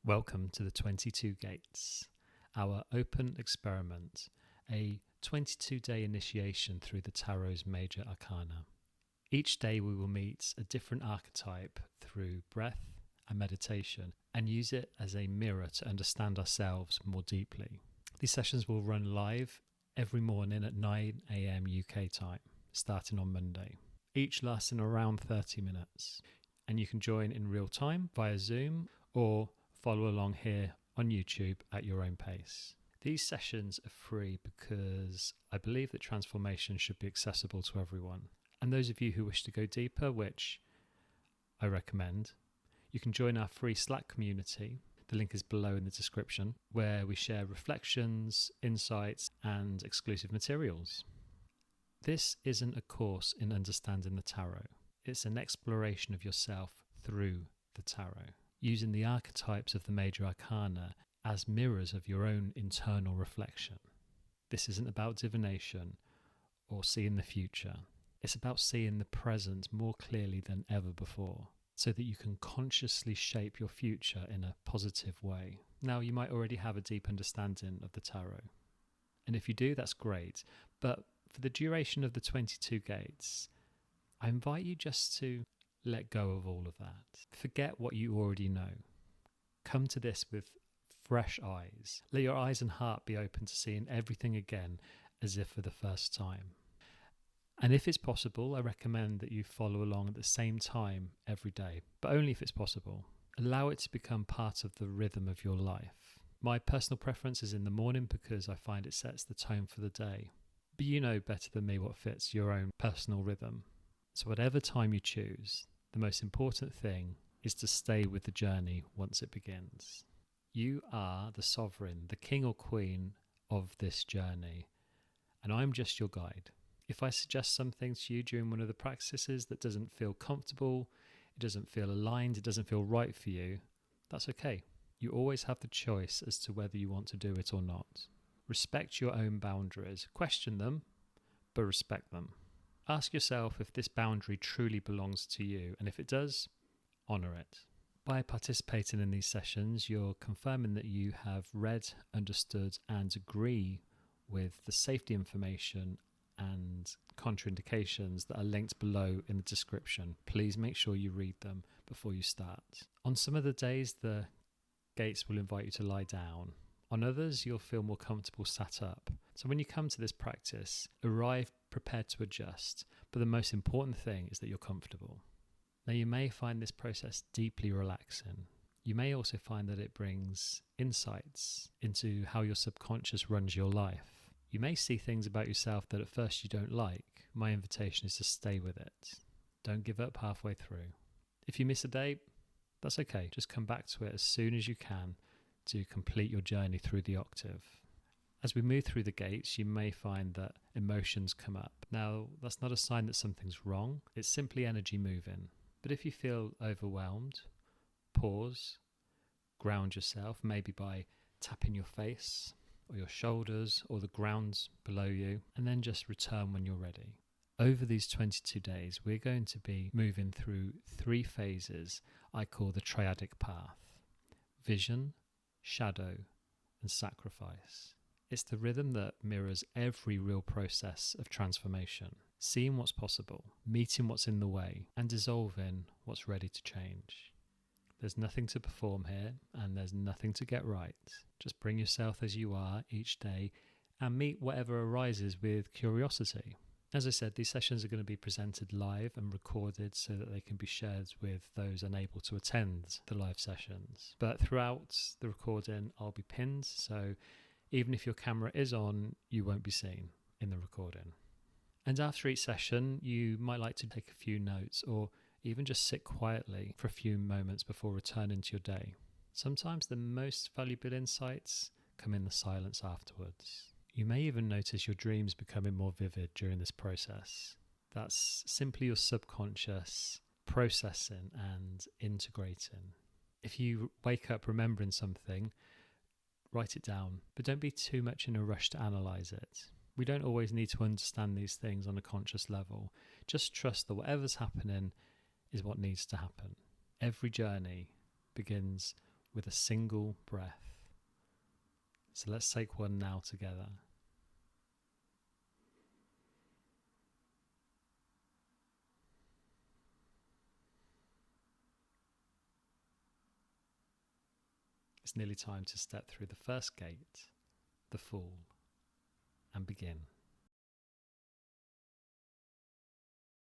Welcome to the 22 Gates, our open experiment, a 22-day initiation through the Tarot's Major Arcana. Each day we will meet a different archetype through breath and meditation and use it as a mirror to understand ourselves more deeply. These sessions will run live every morning at 9 a.m. UK time, starting on Monday, each lasting around 30 minutes. And you can join in real time via Zoom or follow along here on YouTube at your own pace. These sessions are free because I believe that transformation should be accessible to everyone. And those of you who wish to go deeper, which I recommend, you can join our free Slack community. The link is below in the description, where we share reflections, insights, and exclusive materials. This isn't a course in understanding the tarot. It's an exploration of yourself through the tarot, using the archetypes of the Major Arcana as mirrors of your own internal reflection. This isn't about divination or seeing the future. It's about seeing the present more clearly than ever before, so that you can consciously shape your future in a positive way. Now, you might already have a deep understanding of the tarot, and if you do, that's great. But for the duration of the 22 gates, I invite you just to let go of all of that. Forget what you already know. Come to this with fresh eyes. Let your eyes and heart be open to seeing everything again as if for the first time. And if it's possible, I recommend that you follow along at the same time every day, but only if it's possible. Allow it to become part of the rhythm of your life. My personal preference is in the morning because I find it sets the tone for the day. But you know better than me what fits your own personal rhythm. So whatever time you choose, the most important thing is to stay with the journey once it begins. You are the sovereign, the king or queen of this journey, and I'm just your guide. If I suggest something to you during one of the practices that doesn't feel comfortable, it doesn't feel aligned, it doesn't feel right for you, that's okay. You always have the choice as to whether you want to do it or not. Respect your own boundaries. Question them, but respect them. Ask yourself if this boundary truly belongs to you, and if it does, honour it. By participating in these sessions, you're confirming that you have read, understood, and agree with the safety information and contraindications that are linked below in the description. Please make sure you read them before you start. On some of the days, the gates will invite you to lie down. On others, you'll feel more comfortable sat up. So when you come to this practice, arrive prepared to adjust, but the most important thing is that you're comfortable. Now, you may find this process deeply relaxing. You may also find that it brings insights into how your subconscious runs your life. You may see things about yourself that at first you don't like. My invitation is to stay with it. Don't give up halfway through. If you miss a day, that's okay. Just come back to it as soon as you can to complete your journey through the octave. As we move through the gates, you may find that emotions come up. Now, that's not a sign that something's wrong. It's simply energy moving. But if you feel overwhelmed, pause, ground yourself, maybe by tapping your face or your shoulders or the ground below you, and then just return when you're ready. Over these 22 days, we're going to be moving through 3 phases I call the triadic path: vision, shadow, and sacrifice. It's the rhythm that mirrors every real process of transformation, seeing what's possible, meeting what's in the way, and dissolving what's ready to change. There's nothing to perform here, and there's nothing to get right. Just bring yourself as you are each day and meet whatever arises with curiosity. As I said, these sessions are going to be presented live and recorded so that they can be shared with those unable to attend the live sessions. But throughout the recording, I'll be pinned, so even if your camera is on, you won't be seen in the recording. And after each session, you might like to take a few notes or even just sit quietly for a few moments before returning to your day. Sometimes the most valuable insights come in the silence afterwards. You may even notice your dreams becoming more vivid during this process. That's simply your subconscious processing and integrating. If you wake up remembering something, write it down, but don't be too much in a rush to analyze it. We don't always need to understand these things on a conscious level. Just trust that whatever's happening is what needs to happen. Every journey begins with a single breath. So let's take one now together. It's nearly time to step through the first gate, the fall, and begin.